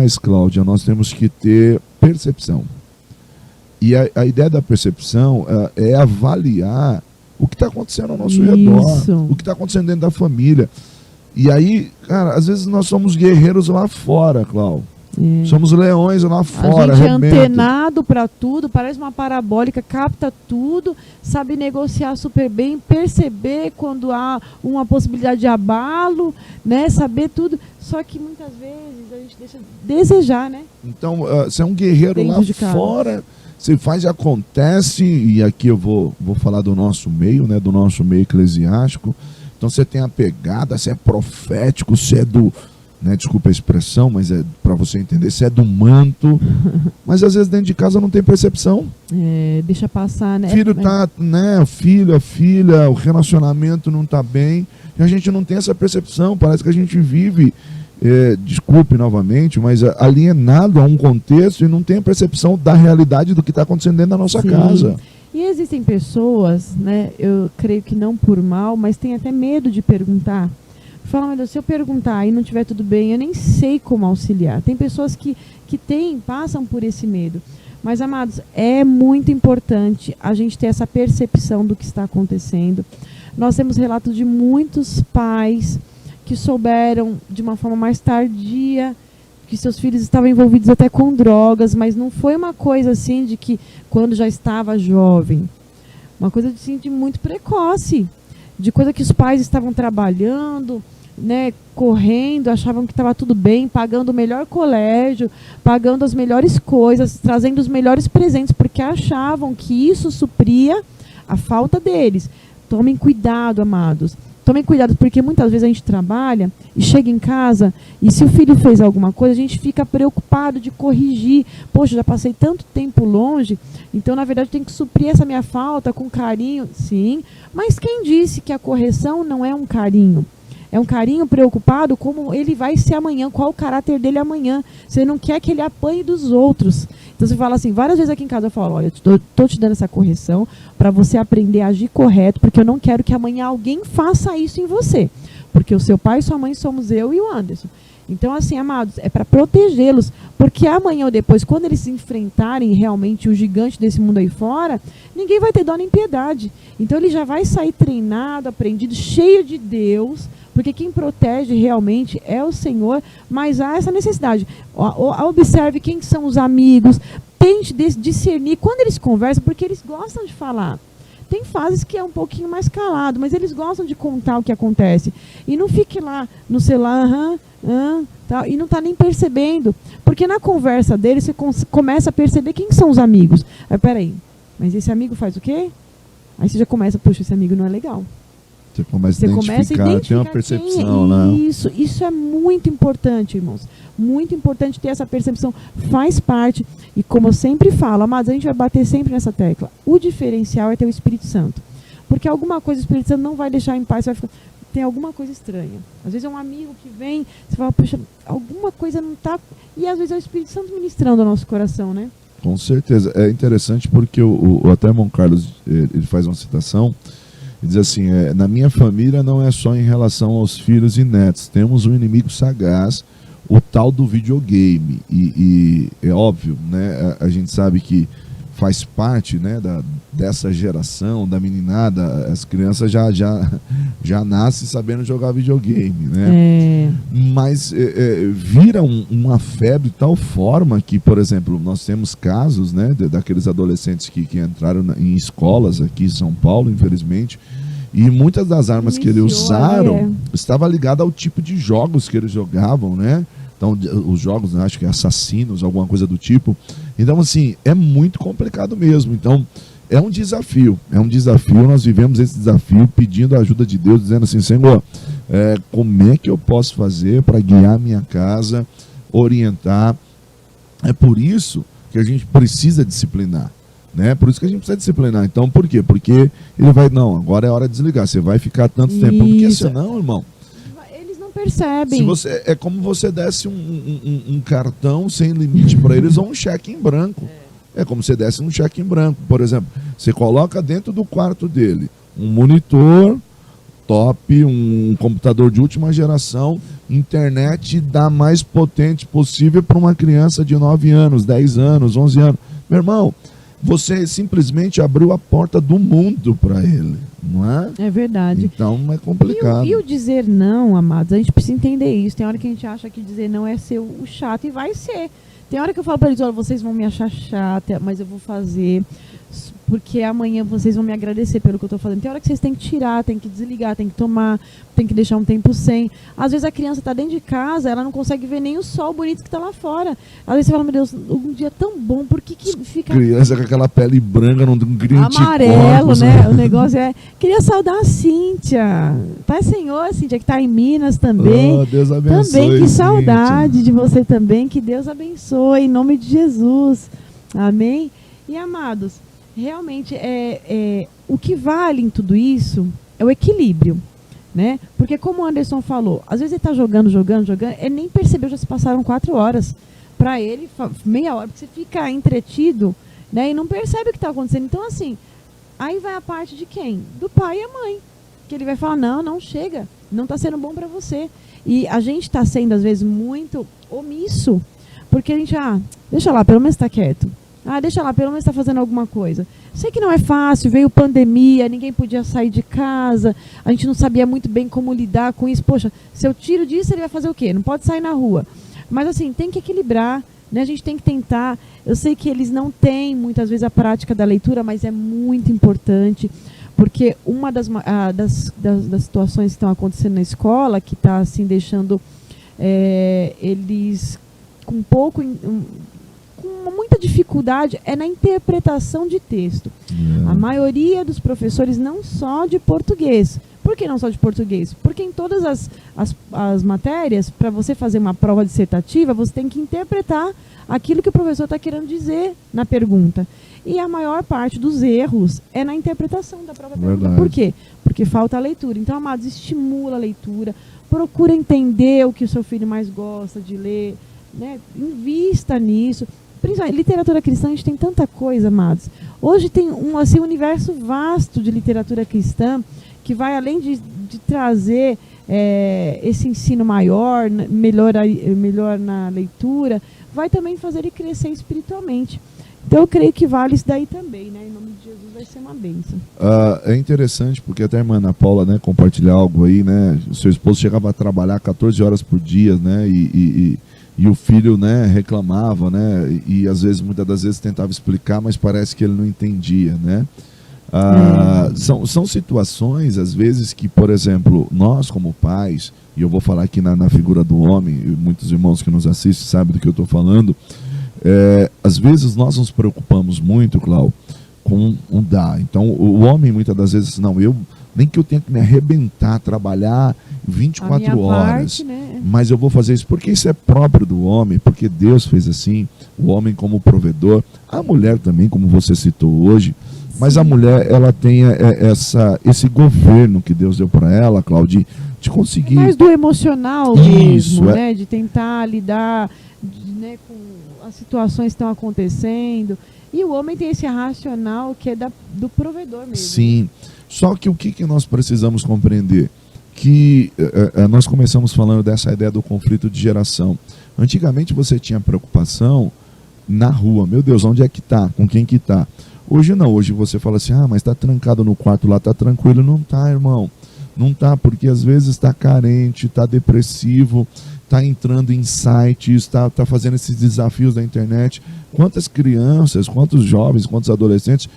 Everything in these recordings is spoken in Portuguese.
nós, Cláudia, nós temos que ter percepção. E a ideia da percepção é avaliar o que está acontecendo ao nosso redor, o que está acontecendo dentro da família. E aí, cara, às vezes nós somos guerreiros lá fora, Cláudia. Somos leões lá fora. A gente é antenado para tudo, parece uma parabólica, capta tudo, sabe negociar super bem, perceber quando há uma possibilidade de abalo, né? Saber tudo. Só que muitas vezes a gente deixa desejar, né? Então, você é um guerreiro dentro lá fora, você faz e acontece, e aqui eu vou falar do nosso meio, né? Do nosso meio eclesiástico. Então você tem a pegada, você é profético, você é do... Né, desculpa a expressão, mas é para você entender, se é do manto, mas às vezes dentro de casa não tem percepção. Deixa passar, né? Filho tá, né, filho, a filha, o relacionamento não tá bem, e a gente não tem essa percepção, parece que a gente vive, desculpe novamente, mas alienado a um contexto e não tem a percepção da realidade do que está acontecendo dentro da nossa casa. E existem pessoas, né, eu creio que não por mal, mas tem até medo de perguntar. Fala, meu Deus, se eu perguntar e não tiver tudo bem, eu nem sei como auxiliar. Tem pessoas que passam por esse medo. Mas, amados, é muito importante a gente ter essa percepção do que está acontecendo. Nós temos relatos de muitos pais que souberam de uma forma mais tardia que seus filhos estavam envolvidos até com drogas, mas não foi uma coisa assim de que quando já estava jovem. Uma coisa assim, de muito precoce. De coisa que os pais estavam trabalhando, né, correndo, achavam que estava tudo bem, pagando o melhor colégio, pagando as melhores coisas, trazendo os melhores presentes, porque achavam que isso supria a falta deles. Tomem cuidado, amados. Tomem cuidado, porque muitas vezes a gente trabalha e chega em casa e se o filho fez alguma coisa, a gente fica preocupado de corrigir. Poxa, já passei tanto tempo longe, então na verdade tem que suprir essa minha falta com carinho. Sim, mas quem disse que a correção não é um carinho? É um carinho preocupado como ele vai ser amanhã, qual o caráter dele amanhã. Você não quer que ele apanhe dos outros. Então você fala assim, várias vezes aqui em casa eu falo, olha, estou te dando essa correção para você aprender a agir correto, porque eu não quero que amanhã alguém faça isso em você. Porque o seu pai e sua mãe somos eu e o Anderson. Então, assim, amados, é para protegê-los, porque amanhã ou depois, quando eles enfrentarem realmente o gigante desse mundo aí fora, ninguém vai ter dó nem piedade. Então ele já vai sair treinado, aprendido, cheio de Deus, porque quem protege realmente é o Senhor, mas há essa necessidade. Observe quem são os amigos, tente discernir quando eles conversam, porque eles gostam de falar. Tem fases que é um pouquinho mais calado, mas eles gostam de contar o que acontece. E não fique lá no celular, tal, e não está nem percebendo. Porque na conversa deles você começa a perceber quem são os amigos. Aí, peraí, mas esse amigo faz o quê? Aí você já começa, puxa, esse amigo não é legal. Você começa a identificar, tem uma percepção, né? Isso é muito importante, irmãos. Muito importante ter essa percepção. Faz parte. E como eu sempre falo, amados, a gente vai bater sempre nessa tecla. O diferencial é ter o Espírito Santo. Porque alguma coisa o Espírito Santo não vai deixar em paz. Você vai ficar, tem alguma coisa estranha. Às vezes é um amigo que vem, você fala, puxa, alguma coisa não está... E às vezes é o Espírito Santo ministrando o nosso coração, né? Com certeza. É interessante porque até irmão Carlos, ele faz uma citação. Ele diz assim, na minha família não é só em relação aos filhos e netos, temos um inimigo sagaz, o tal do videogame, e é óbvio, né, a gente sabe que faz parte, né, dessa geração, da meninada, as crianças já nascem sabendo jogar videogame, né? Mas vira uma febre de tal forma que, por exemplo, nós temos casos, né, daqueles adolescentes que entraram em escolas aqui em São Paulo, infelizmente, e muitas das armas que eles usaram estava ligada ao tipo de jogos que eles jogavam, né? Então, os jogos, né, acho que assassinos, alguma coisa do tipo. Então, assim, é muito complicado mesmo. Então, é um desafio, nós vivemos esse desafio pedindo a ajuda de Deus, dizendo assim, Senhor, como é que eu posso fazer para guiar minha casa, orientar? É por isso que a gente precisa disciplinar, né? Por isso que a gente precisa disciplinar. Então, por quê? Porque ele vai, não, agora é hora de desligar, você vai ficar tanto tempo, porque senão, irmão, percebem. Se você, é como você desse um cartão sem limite para eles ou um cheque em branco. É como se desse um cheque em branco. Por exemplo, você coloca dentro do quarto dele um monitor, laptop, um computador de última geração, internet da mais potente possível para uma criança de 9 anos, 10 anos, 11 anos. Meu irmão, você simplesmente abriu a porta do mundo para ele, não é? É verdade. Então é complicado. E o dizer não, amados, a gente precisa entender isso. Tem hora que a gente acha que dizer não é ser o chato, e vai ser. Tem hora que eu falo para eles, olha, vocês vão me achar chata, mas eu vou fazer, porque amanhã vocês vão me agradecer pelo que eu estou fazendo. Tem hora que vocês têm que tirar, tem que desligar, tem que tomar, tem que deixar um tempo sem. Às vezes a criança está dentro de casa, ela não consegue ver nem o sol bonito que está lá fora. Às vezes você fala, meu Deus, um dia tão bom, por que fica... Criança com aquela pele branca, não grite amarelo, né? O negócio é... Queria saudar a Cíntia. Pai Senhor, Cíntia, que está em Minas também. Oh, Deus abençoe, também, que saudade Cíntia. de você também. Que Deus abençoe, em nome de Jesus. Amém? E, amados, realmente, o que vale em tudo isso é o equilíbrio, né? Porque, como o Anderson falou, às vezes ele está jogando, ele nem percebeu, já se passaram 4 horas. Para ele, meia hora, porque você fica entretido, né? E não percebe o que está acontecendo. Então, assim, aí vai a parte de quem? Do pai e a mãe. Que ele vai falar, não chega, não está sendo bom para você. E a gente está sendo, às vezes, muito omisso, porque a gente, deixa lá, pelo menos está quieto. Deixa lá, pelo menos está fazendo alguma coisa. Sei que não é fácil, veio pandemia, ninguém podia sair de casa, a gente não sabia muito bem como lidar com isso. Poxa, se eu tiro disso, ele vai fazer o quê? Não pode sair na rua. Mas assim, tem que equilibrar, né? A gente tem que tentar. Eu sei que eles não têm, muitas vezes, a prática da leitura, mas é muito importante, porque uma das situações que estão acontecendo na escola, que está assim, deixando eles com com muita dificuldade, é na interpretação de texto. A maioria dos professores, não só de português. Por que não só de português? Porque em todas as matérias, para você fazer uma prova dissertativa, você tem que interpretar aquilo que o professor está querendo dizer na pergunta. E a maior parte dos erros é na interpretação da própria pergunta. Por quê? Porque falta a leitura. Então, amados, estimula a leitura, procura entender o que o seu filho mais gosta de ler, né? Invista nisso. Principalmente literatura cristã, a gente tem tanta coisa, amados. Hoje tem um universo vasto de literatura cristã, que vai além de trazer esse ensino maior, melhor na leitura, vai também fazer ele crescer espiritualmente. Então eu creio que vale isso daí também, né? Em nome de Jesus vai ser uma bênção. É interessante, porque até a irmã Ana Paula, né, compartilhar algo aí, né? O seu esposo chegava a trabalhar 14 horas por dia, né? E o filho, né, reclamava, né? E às vezes, muitas das vezes, tentava explicar, mas parece que ele não entendia, né? São situações, às vezes, que, por exemplo, nós como pais, e eu vou falar aqui na figura do homem, e muitos irmãos que nos assistem sabem do que eu estou falando, às vezes nós nos preocupamos muito, Cláudio, com um dar. Então, o homem, muitas das vezes, nem que eu tenha que me arrebentar, trabalhar 24 horas, né? Mas eu vou fazer isso, porque isso é próprio do homem, porque Deus fez assim, o homem como provedor, a mulher também, como você citou hoje. Mas a mulher, ela tem esse governo que Deus deu para ela, Cláudio, de conseguir... mais do emocional isso, mesmo, né? De tentar lidar né, com as situações que estão acontecendo. E o homem tem esse racional que é do provedor mesmo. Sim. Só que o que nós precisamos compreender? Que nós começamos falando dessa ideia do conflito de geração. Antigamente você tinha preocupação na rua. Meu Deus, onde é que está? Com quem que está? Hoje não, hoje você fala assim, mas está trancado no quarto lá, está tranquilo. Não está, irmão. Não está, porque às vezes está carente, está depressivo, está entrando em sites, está fazendo esses desafios da internet. Quantas crianças, quantos jovens, quantos adolescentes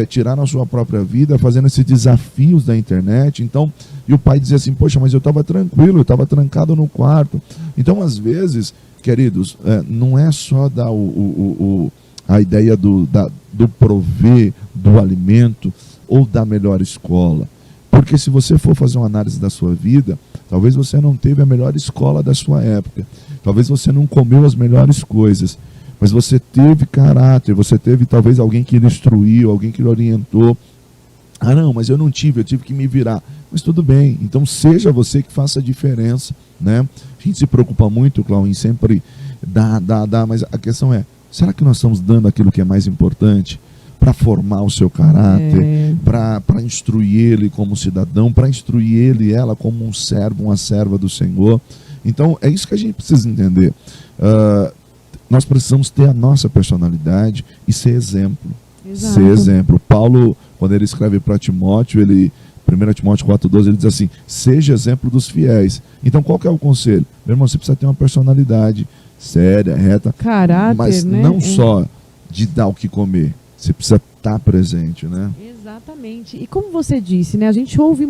tiraram a sua própria vida fazendo esses desafios da internet? Então, e o pai dizia assim, poxa, mas eu estava tranquilo, eu estava trancado no quarto. Então, às vezes, queridos, não é só dar a ideia do prover do alimento ou da melhor escola. Porque se você for fazer uma análise da sua vida, talvez você não teve a melhor escola da sua época. Talvez você não comeu as melhores coisas. Mas você teve caráter, você teve talvez alguém que lhe instruiu, alguém que lhe orientou. Não, mas eu não tive, eu tive que me virar. Mas tudo bem, então seja você que faça a diferença, né? A gente se preocupa muito, Cláudio, em sempre dar, mas a questão é, será que nós estamos dando aquilo que é mais importante? para formar o seu caráter, para instruir ele como cidadão, para instruir ele e ela como um servo, uma serva do Senhor. Então, é isso que a gente precisa entender. Nós precisamos ter a nossa personalidade e ser exemplo. Exato. Ser exemplo. Paulo, quando ele escreve para Timóteo, 1 Timóteo 4,12, ele diz assim: seja exemplo dos fiéis. Então, qual que é o conselho? Meu irmão, você precisa ter uma personalidade séria, reta, Caráter, mas né? não só de dar o que comer, você precisa estar presente, né? Exatamente. E como você disse, né, a gente ouve